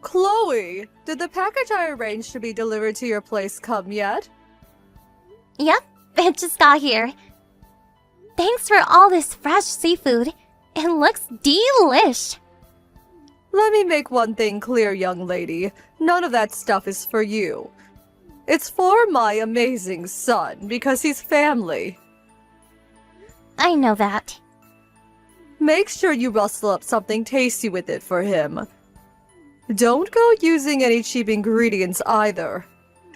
Chloe, did the package I arranged to be delivered to your place come yet? Yep, it just got here. Thanks for all this fresh seafood. It looks delish. Let me make one thing clear, young lady. None of that stuff is for you. It's for my amazing son, because he's family. I know that. Make sure you rustle up something tasty with it for him. Don't go using any cheap ingredients either.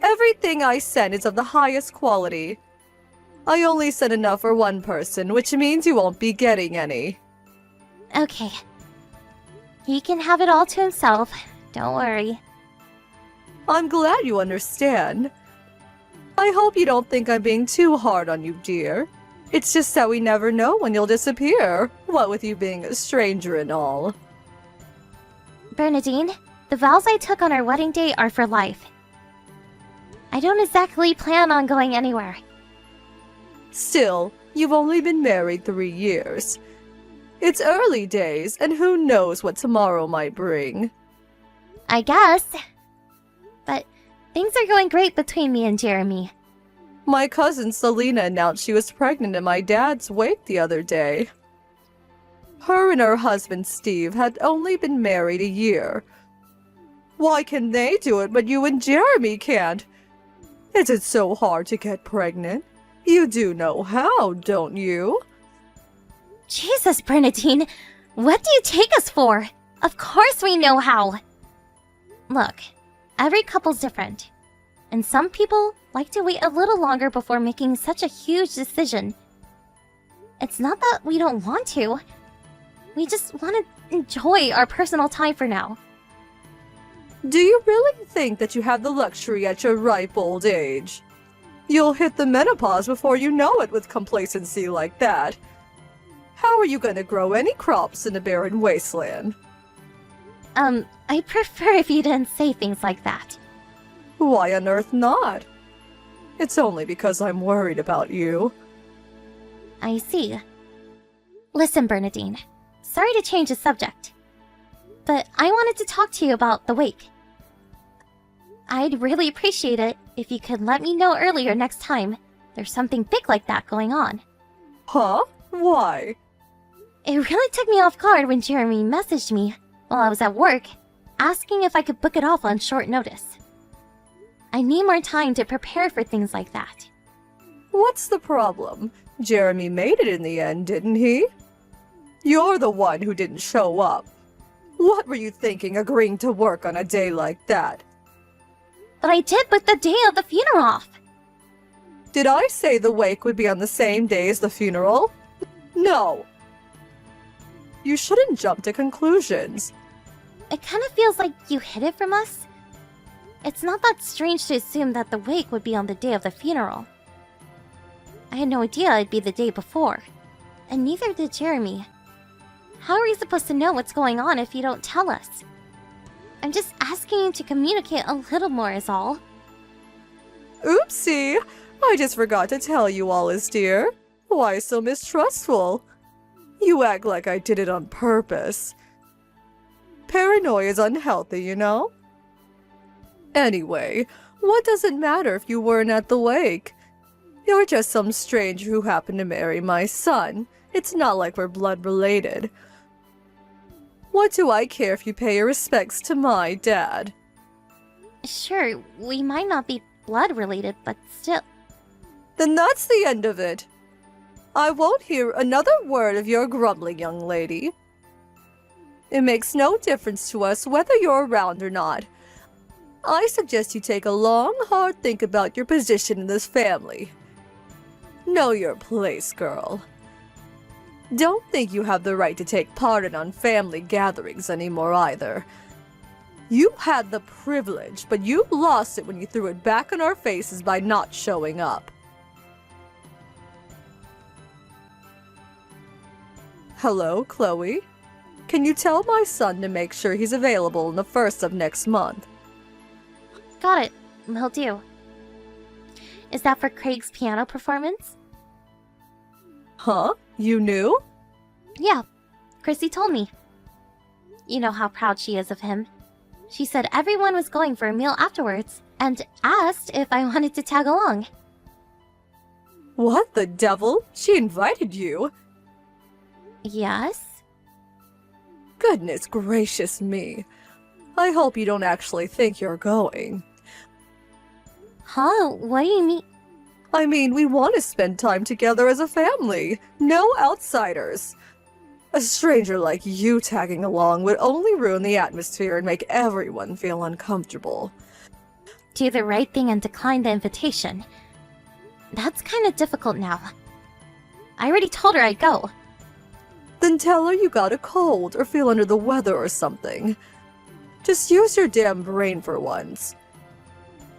Everything I send is of the highest quality. I only sent enough for one person, which means you won't be getting any. Okay. He can have it all to himself. Don't worry. I'm glad you understand. I hope you don't think I'm being too hard on you, dear. It's just that we never know when you'll disappear, what with you being a stranger and all. Bernadine, the vows I took on our wedding day are for life. I don't exactly plan on going anywhere. Still, you've only been married 3 years. It's early days, and who knows what tomorrow might bring. I guess. But things are going great between me and Jeremy. My cousin Selena announced she was pregnant at my dad's wake the other day. Her and her husband Steve had only been married a year. Why can they do it, but you and Jeremy can't? Is it so hard to get pregnant? You do know how, don't you? Jesus, Bernadine, what do you take us for? Of course we know how. Look, every couple's different. And some people like to wait a little longer before making such a huge decision. It's not that we don't want to. We just want to enjoy our personal time for now. Do you really think that you have the luxury at your ripe old age? You'll hit the menopause before you know it with complacency like that. How are you going to grow any crops in a barren wasteland? I prefer if you didn't say things like that. Why on earth not? It's only because I'm worried about you. I see. Listen, Bernadine. Sorry to change the subject, but I wanted to talk to you about the wake. I'd really appreciate it if you could let me know earlier next time there's something big like that going on. Huh? Why? It really took me off guard when Jeremy messaged me while I was at work, asking if I could book it off on short notice. I need more time to prepare for things like that. What's the problem? Jeremy made it in the end, didn't he? You're the one who didn't show up. What were you thinking agreeing to work on a day like that? But I did book the day of the funeral off. Did I say the wake would be on the same day as the funeral? No. You shouldn't jump to conclusions. It kind of feels like you hid it from us. It's not that strange to assume that the wake would be on the day of the funeral. I had no idea it'd be the day before, and neither did Jeremy. How are we supposed to know what's going on if you don't tell us? I'm just asking you to communicate a little more is all. Oopsie! I just forgot to tell you, Wallace dear. Why so mistrustful? You act like I did it on purpose. Paranoia is unhealthy, you know? Anyway, what does it matter if you weren't at the wake? You're just some stranger who happened to marry my son. It's not like we're blood related. What do I care if you pay your respects to my dad? Sure, we might not be blood related, but still. Then that's the end of it. I won't hear another word of your grumbling, young lady. It makes no difference to us whether you're around or not. I suggest you take a long, hard think about your position in this family. Know your place, girl. Don't think you have the right to take part in family gatherings anymore either. You had the privilege, but you lost it when you threw it back in our faces by not showing up. Hello, Chloe. Can you tell my son to make sure he's available on the 1st of next month? Got it. Will do. Is that for Craig's piano performance? Huh? You knew? Yeah, Chrissy told me. You know how proud she is of him. She said everyone was going for a meal afterwards and asked if I wanted to tag along. What the devil? She invited you? Yes? Goodness gracious me. I hope you don't actually think you're going. Huh? What do you mean? I mean, we want to spend time together as a family. No outsiders. A stranger like you tagging along would only ruin the atmosphere and make everyone feel uncomfortable. Do the right thing and decline the invitation. That's kind of difficult now. I already told her I'd go. Then tell her you got a cold or feel under the weather or something. Just use your damn brain for once.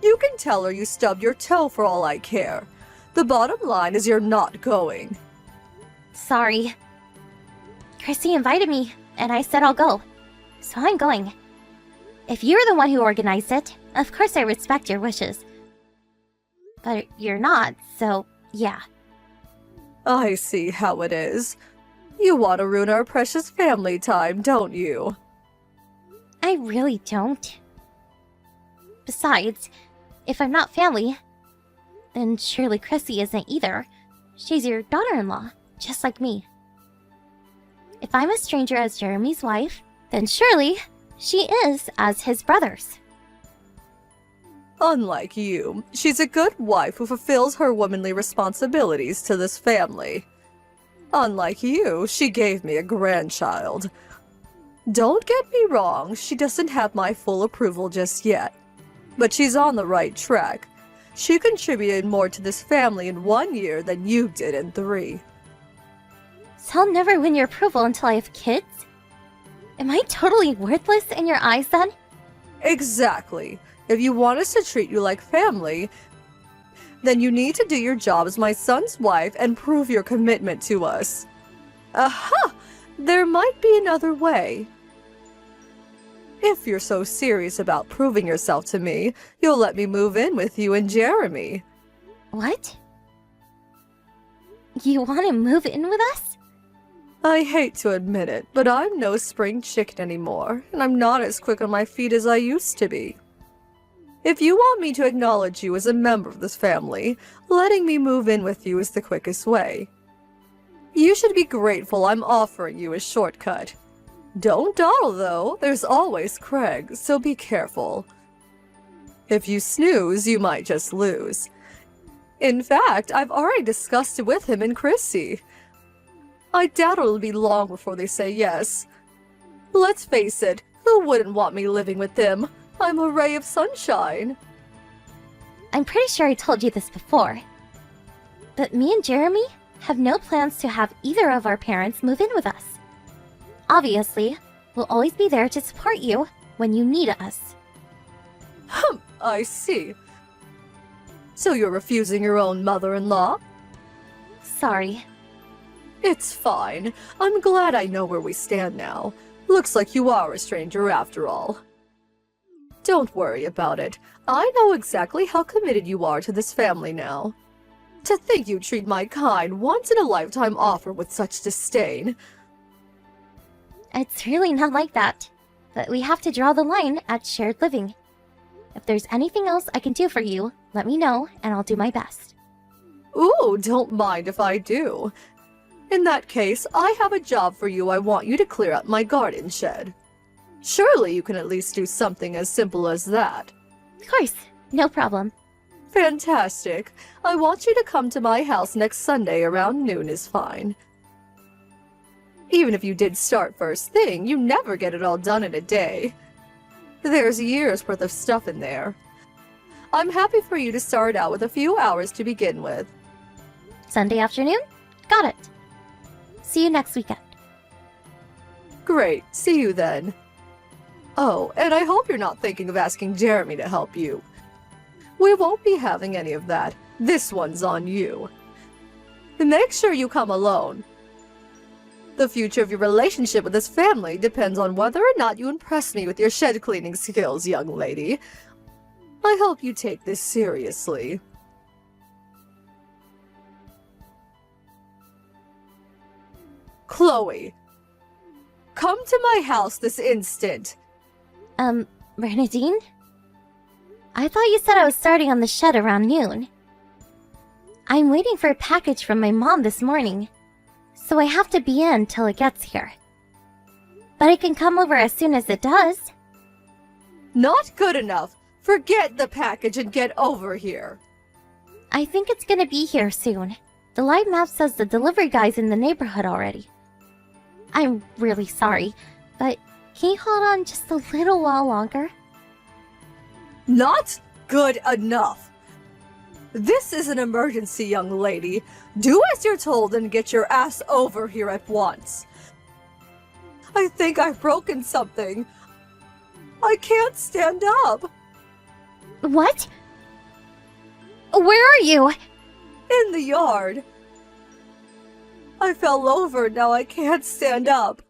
You can tell her you stubbed your toe for all I care. The bottom line is you're not going. Sorry. Chrissy invited me, and I said I'll go. So I'm going. If you're the one who organized it, of course I respect your wishes. But you're not, so yeah. I see how it is. You want to ruin our precious family time, don't you? I really don't. Besides, if I'm not family, then surely Chrissy isn't either. She's your daughter-in-law, just like me. If I'm a stranger as Jeremy's wife, then surely she is as his brother's. Unlike you, she's a good wife who fulfills her womanly responsibilities to this family. Unlike you, she gave me a grandchild. Don't get me wrong, she doesn't have my full approval just yet. But she's on the right track. She contributed more to this family in 1 year than you did in 3. So I'll never win your approval until I have kids? Am I totally worthless in your eyes then? Exactly. If you want us to treat you like family, then you need to do your job as my son's wife and prove your commitment to us. Aha! There might be another way. If you're so serious about proving yourself to me, you'll let me move in with you and Jeremy. What? You want to move in with us? I hate to admit it, but I'm no spring chicken anymore, and I'm not as quick on my feet as I used to be. If you want me to acknowledge you as a member of this family, letting me move in with you is the quickest way. You should be grateful I'm offering you a shortcut. Don't dawdle, though. There's always Craig, so be careful. If you snooze, you might just lose. In fact, I've already discussed it with him and Chrissy. I doubt it'll be long before they say yes. Let's face it, who wouldn't want me living with them? I'm a ray of sunshine. I'm pretty sure I told you this before. But me and Jeremy have no plans to have either of our parents move in with us. Obviously, we'll always be there to support you when you need us. I see. So you're refusing your own mother-in-law? Sorry. It's fine. I'm glad I know where we stand now. Looks like you are a stranger after all. Don't worry about it. I know exactly how committed you are to this family now. To think you treat my kind, once-in-a-lifetime offer with such disdain. It's really not like that. But we have to draw the line at shared living. If there's anything else I can do for you, let me know and I'll do my best. Ooh, don't mind if I do. In that case, I have a job for you. I want you to clear out my garden shed. Surely you can at least do something as simple as that. Of course, no problem. Fantastic. I want you to come to my house next Sunday around noon is fine. Even if you did start first thing, you never get it all done in a day. There's years worth of stuff in there. I'm happy for you to start out with a few hours to begin with. Sunday afternoon? Got it. See you next weekend. Great. See you then. Oh, and I hope you're not thinking of asking Jeremy to help you. We won't be having any of that. This one's on you. Make sure you come alone. The future of your relationship with this family depends on whether or not you impress me with your shed cleaning skills, young lady. I hope you take this seriously. Chloe, come to my house this instant. Bernadine? I thought you said I was starting on the shed around noon. I'm waiting for a package from my mom this morning, so I have to be in till it gets here. But I can come over as soon as it does. Not good enough. Forget the package and get over here. I think it's gonna be here soon. The live map says the delivery guy's in the neighborhood already. I'm really sorry, but can you hold on just a little while longer? Not good enough. This is an emergency, young lady. Do as you're told and get your ass over here at once. I think I've broken something. I can't stand up. What? Where are you? In the yard. I fell over, now I can't stand up.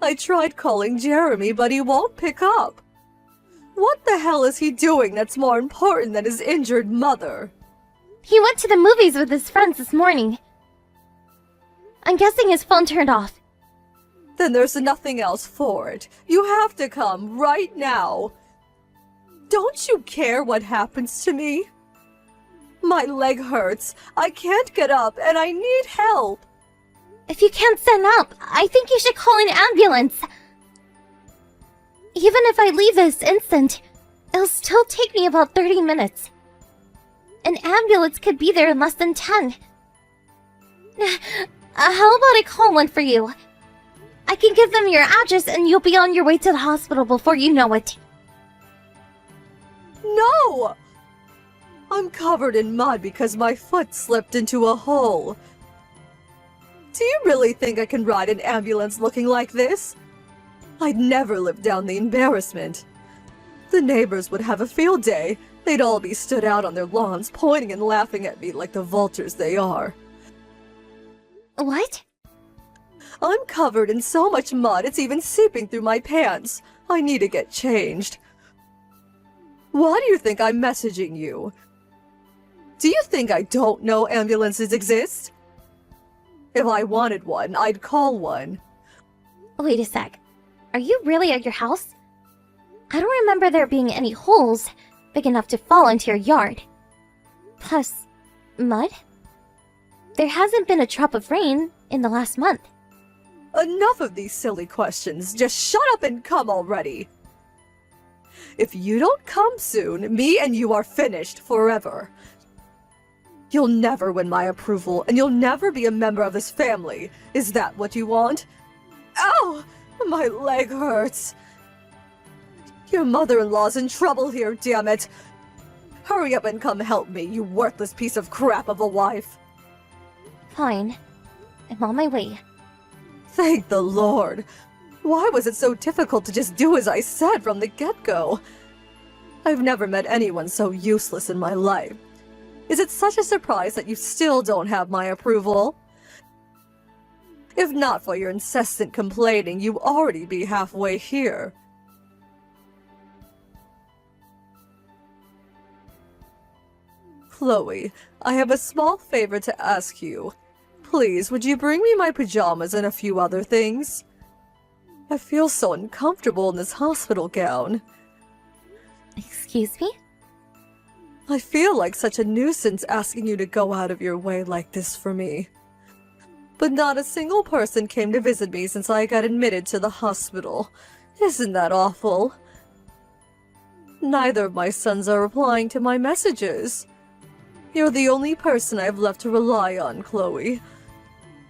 I tried calling Jeremy, but he won't pick up. What the hell is he doing that's more important than his injured mother? He went to the movies with his friends this morning. I'm guessing his phone turned off. Then there's nothing else for it. You have to come right now. Don't you care what happens to me? My leg hurts. I can't get up and I need help. If you can't stand up, I think you should call an ambulance. Even if I leave this instant, it'll still take me about 30 minutes. An ambulance could be there in less than 10. How about I call one for you? I can give them your address and you'll be on your way to the hospital before you know it. No! I'm covered in mud because my foot slipped into a hole. Do you really think I can ride an ambulance looking like this? I'd never live down the embarrassment. The neighbors would have a field day. They'd all be stood out on their lawns, pointing and laughing at me like the vultures they are. What? I'm covered in so much mud it's even seeping through my pants. I need to get changed. Why do you think I'm messaging you? Do you think I don't know ambulances exist? If I wanted one, I'd call one. Wait a sec. Are you really at your house? I don't remember there being any holes big enough to fall into your yard. Plus, mud? There hasn't been a drop of rain in the last month. Enough of these silly questions. Just shut up and come already. If you don't come soon, me and you are finished forever. You'll never win my approval, and you'll never be a member of this family. Is that what you want? Ow! My leg hurts. Your mother-in-law's in trouble here, damn it. Hurry up and come help me, you worthless piece of crap of a wife. Fine. I'm on my way. Thank the Lord. Why was it so difficult to just do as I said from the get-go? I've never met anyone so useless in my life. Is it such a surprise that you still don't have my approval? If not for your incessant complaining, you'd already be halfway here. Chloe, I have a small favor to ask you. Please, would you bring me my pajamas and a few other things? I feel so uncomfortable in this hospital gown. Excuse me? I feel like such a nuisance asking you to go out of your way like this for me. But not a single person came to visit me since I got admitted to the hospital. Isn't that awful? Neither of my sons are replying to my messages. You're the only person I've left to rely on, Chloe.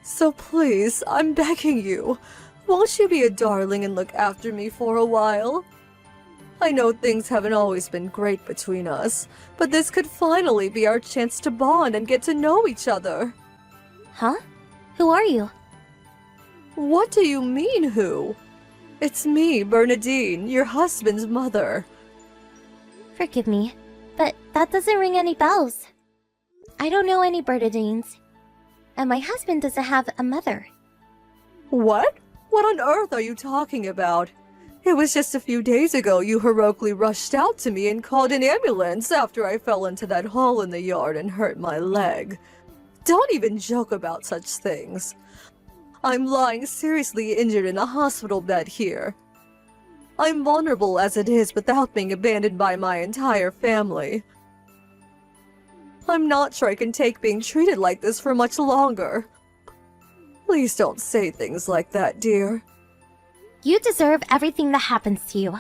So please, I'm begging you, won't you be a darling and look after me for a while? I know things haven't always been great between us, but this could finally be our chance to bond and get to know each other. Huh? Who are you? What do you mean, who? It's me, Bernadine, your husband's mother. Forgive me, but that doesn't ring any bells. I don't know any Bernadines, and my husband doesn't have a mother. What? What on earth are you talking about? It was just a few days ago you heroically rushed out to me and called an ambulance after I fell into that hole in the yard and hurt my leg. Don't even joke about such things. I'm lying seriously injured in a hospital bed here. I'm vulnerable as it is without being abandoned by my entire family. I'm not sure I can take being treated like this for much longer. Please don't say things like that, dear. You deserve everything that happens to you.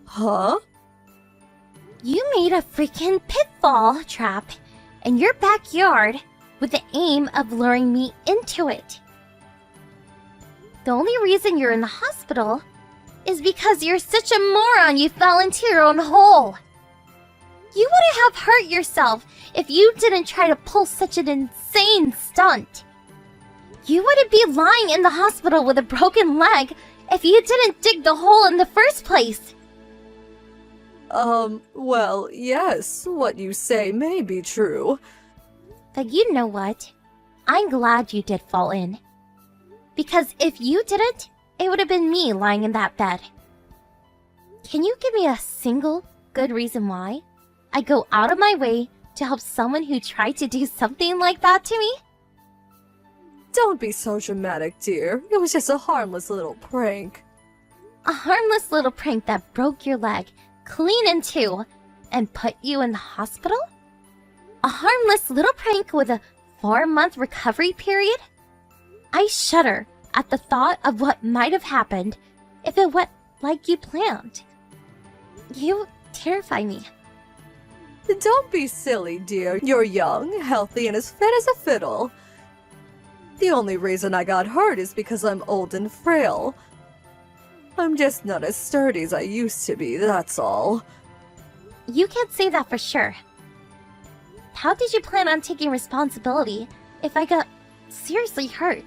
Huh? You made a freaking pitfall trap in your backyard with the aim of luring me into it. The only reason you're in the hospital is because you're such a moron you fell into your own hole. You wouldn't have hurt yourself if you didn't try to pull such an insane stunt. You wouldn't be lying in the hospital with a broken leg if you didn't dig the hole in the first place. Well, yes, what you say may be true. But you know what? I'm glad you did fall in. Because if you didn't, it would have been me lying in that bed. Can you give me a single good reason why I go out of my way to help someone who tried to do something like that to me? Don't be so dramatic, dear. It was just a harmless little prank. A harmless little prank that broke your leg clean in two and put you in the hospital? A harmless little prank with a 4-month recovery period? I shudder at the thought of what might have happened if it went like you planned. You terrify me. Don't be silly, dear. You're young, healthy, and as fit as a fiddle. The only reason I got hurt is because I'm old and frail. I'm just not as sturdy as I used to be, that's all. You can't say that for sure. How did you plan on taking responsibility if I got seriously hurt?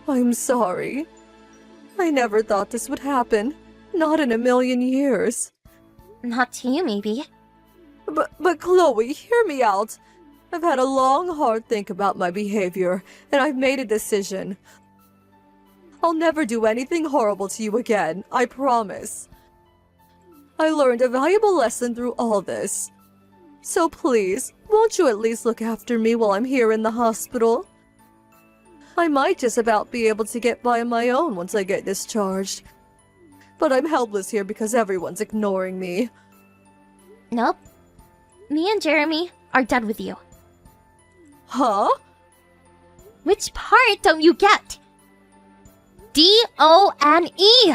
I'm sorry. I never thought this would happen. Not in a million years. Not to you, maybe. But Chloe, hear me out. I've had a long, hard think about my behavior, and I've made a decision. I'll never do anything horrible to you again, I promise. I learned a valuable lesson through all this. So please, won't you at least look after me while I'm here in the hospital? I might just about be able to get by on my own once I get discharged. But I'm helpless here because everyone's ignoring me. Nope. Me and Jeremy are done with you. Huh? Which part don't you get? D-O-N-E!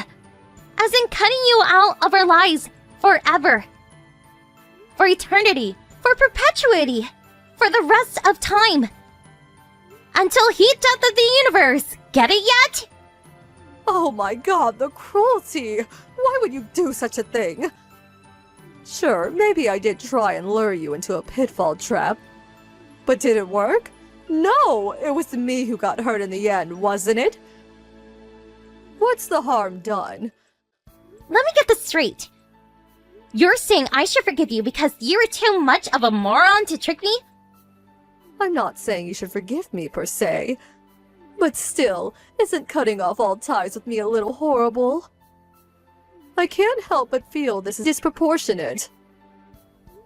As in cutting you out of our lives forever. For eternity. For perpetuity. For the rest of time. Until heat death of the universe. Get it yet? Oh my god, the cruelty! Why would you do such a thing? Sure, maybe I did try and lure you into a pitfall trap. But did it work? No! It was me who got hurt in the end, wasn't it? What's the harm done? Let me get this straight. You're saying I should forgive you because you were too much of a moron to trick me? I'm not saying you should forgive me, per se. But still, isn't cutting off all ties with me a little horrible? I can't help but feel this is disproportionate.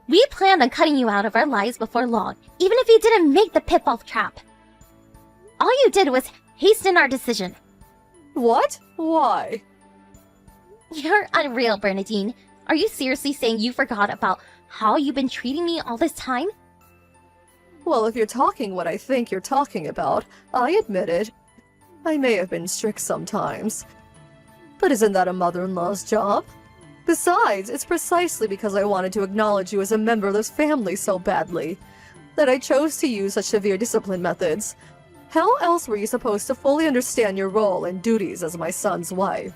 We planned on cutting you out of our lives before long, even if you didn't make the pitfall trap. All you did was hasten our decision. What? Why? You're unreal, Bernadine. Are you seriously saying you forgot about how you've been treating me all this time? Well, if you're talking what I think you're talking about, I admit it. I may have been strict sometimes. But isn't that a mother-in-law's job? Besides, it's precisely because I wanted to acknowledge you as a member of this family so badly that I chose to use such severe discipline methods. How else were you supposed to fully understand your role and duties as my son's wife?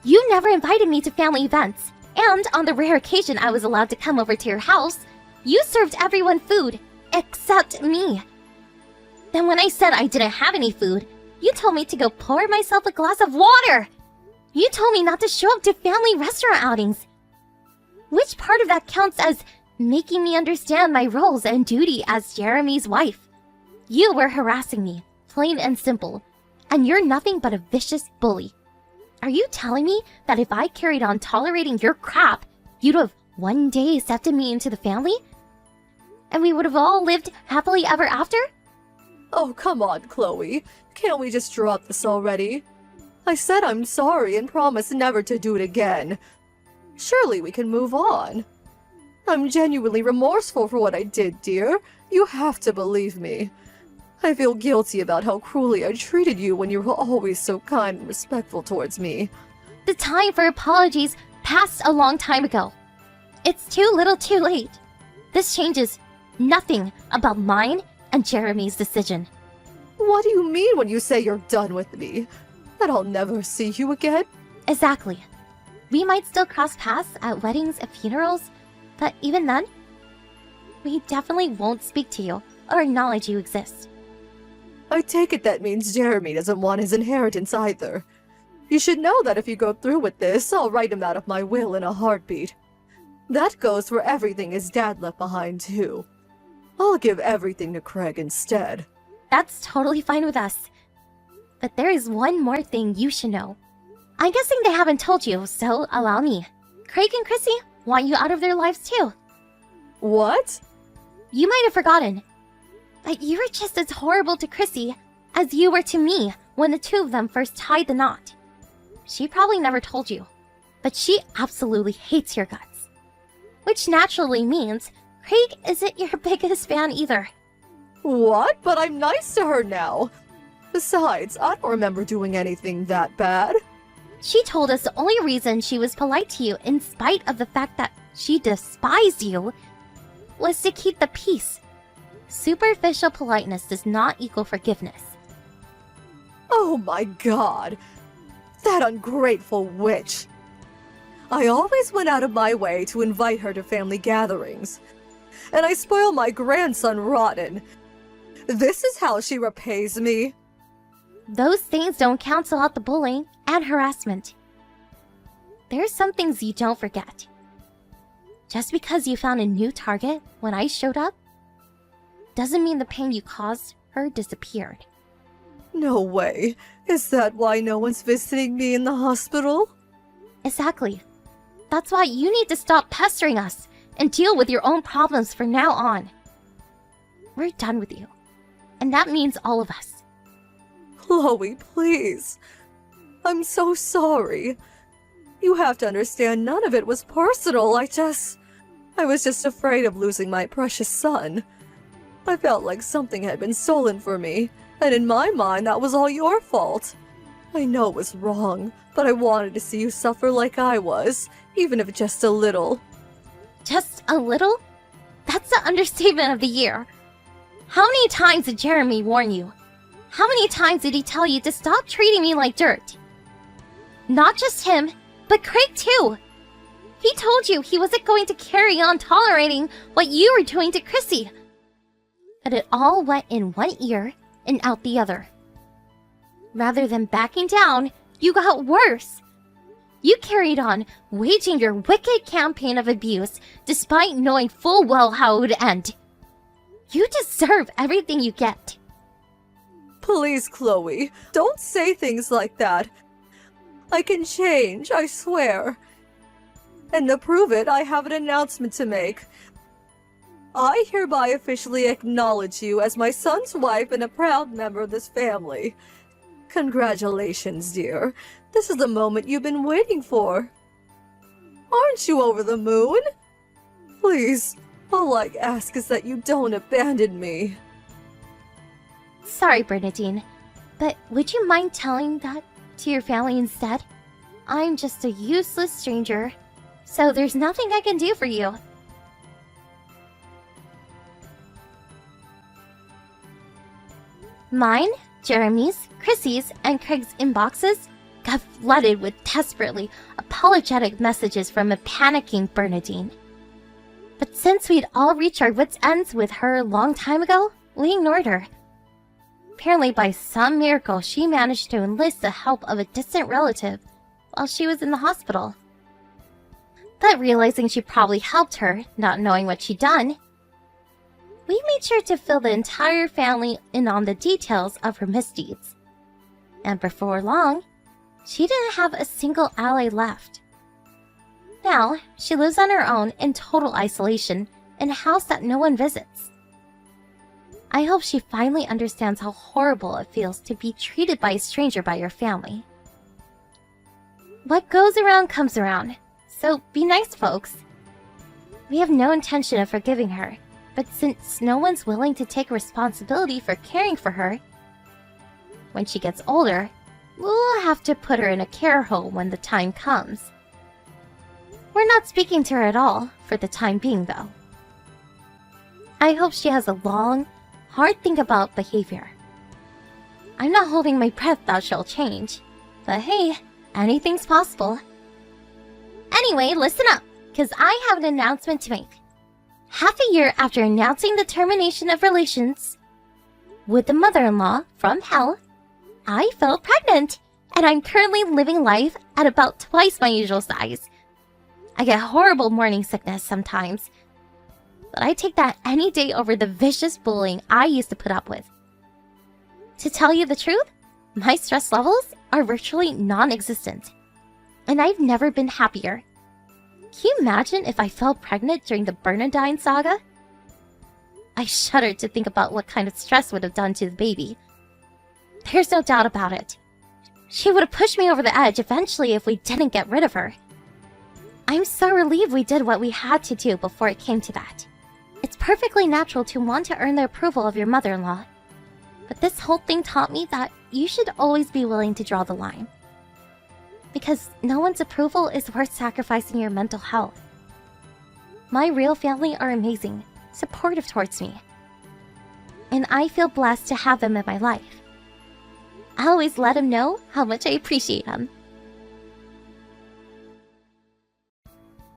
You never invited me to family events, and on the rare occasion I was allowed to come over to your house, you served everyone food, except me. Then when I said I didn't have any food, you told me to go pour myself a glass of water. You told me not to show up to family restaurant outings. Which part of that counts as making me understand my roles and duty as Jeremy's wife? You were harassing me, plain and simple, and you're nothing but a vicious bully. Are you telling me that if I carried on tolerating your crap, you'd have one day accepted me into the family? And we would have all lived happily ever after? Oh, come on, Chloe. Can't we just drop this already? I said I'm sorry and promise never to do it again. Surely we can move on. I'm genuinely remorseful for what I did, dear. You have to believe me. I feel guilty about how cruelly I treated you when you were always so kind and respectful towards me. The time for apologies passed a long time ago. It's too little too late. This changes nothing about mine and Jeremy's decision. What do you mean when you say you're done with me? That I'll never see you again? Exactly. We might still cross paths at weddings and funerals, but even then, we definitely won't speak to you or acknowledge you exist. I take it that means Jeremy doesn't want his inheritance either. You should know that if you go through with this, I'll write him out of my will in a heartbeat. That goes for everything his dad left behind, too. I'll give everything to Craig instead. That's totally fine with us. But there is one more thing you should know. I'm guessing they haven't told you, so allow me. Craig and Chrissy want you out of their lives too. What? You might have forgotten. But you were just as horrible to Chrissy as you were to me when the two of them first tied the knot. She probably never told you, but she absolutely hates your guts. Which naturally means Craig isn't your biggest fan either. What? But I'm nice to her now. Besides, I don't remember doing anything that bad. She told us the only reason she was polite to you, in spite of the fact that she despised you, was to keep the peace. Superficial politeness does not equal forgiveness. Oh my god. That ungrateful witch. I always went out of my way to invite her to family gatherings. And I spoil my grandson rotten. This is how she repays me? Those things don't cancel out the bullying and harassment. There's some things you don't forget. Just because you found a new target when I showed up, doesn't mean the pain you caused her disappeared. No way. Is that why no one's visiting me in the hospital? Exactly. That's why you need to stop pestering us and deal with your own problems from now on. We're done with you. And that means all of us. Chloe, please. I'm so sorry. You have to understand, none of it was personal. I was just afraid of losing my precious son. I felt like something had been stolen from me, and in my mind that was all your fault. I know it was wrong, but I wanted to see you suffer like I was, even if just a little. Just a little? That's the understatement of the year. How many times did Jeremy warn you? How many times did he tell you to stop treating me like dirt? Not just him, but Craig too. He told you he wasn't going to carry on tolerating what you were doing to Chrissy. But it all went in one ear and out the other. Rather than backing down, you got worse. You carried on, waging your wicked campaign of abuse despite knowing full well how it would end. You deserve everything you get. Please, Chloe, don't say things like that. I can change, I swear. And to prove it, I have an announcement to make. I hereby officially acknowledge you as my son's wife and a proud member of this family. Congratulations, dear. This is the moment you've been waiting for. Aren't you over the moon? Please, all I ask is that you don't abandon me. Sorry, Bernadine, but would you mind telling that to your family instead? I'm just a useless stranger, so there's nothing I can do for you. Mine, Jeremy's, Chrissy's, and Craig's inboxes got flooded with desperately apologetic messages from a panicking Bernadine. But since we'd all reached our wits' ends with her a long time ago, we ignored her. Apparently, by some miracle, she managed to enlist the help of a distant relative while she was in the hospital. But realizing she probably helped her, not knowing what she'd done, we made sure to fill the entire family in on the details of her misdeeds. And before long, she didn't have a single ally left. Now, she lives on her own in total isolation in a house that no one visits. I hope she finally understands how horrible it feels to be treated by a stranger by your family. What goes around comes around, so be nice, folks. We have no intention of forgiving her, but since no one's willing to take responsibility for caring for her, when she gets older, we'll have to put her in a care home when the time comes. We're not speaking to her at all, for the time being though. I hope she has a long, hard think about behavior. I'm not holding my breath that she'll change, but hey, anything's possible. Anyway, listen up, because I have an announcement to make. Half a year after announcing the termination of relations with the mother-in-law from hell, I fell pregnant, and I'm currently living life at about twice my usual size. I get horrible morning sickness sometimes, but I take that any day over the vicious bullying I used to put up with. To tell you the truth, my stress levels are virtually non-existent, and I've never been happier. Can you imagine if I fell pregnant during the Bernadine saga? I shudder to think about what kind of stress would have done to the baby. There's no doubt about it. She would have pushed me over the edge eventually if we didn't get rid of her. I'm so relieved we did what we had to do before it came to that. It's perfectly natural to want to earn the approval of your mother-in-law. But this whole thing taught me that you should always be willing to draw the line. Because no one's approval is worth sacrificing your mental health. My real family are amazing, supportive towards me. And I feel blessed to have them in my life. I always let them know how much I appreciate them.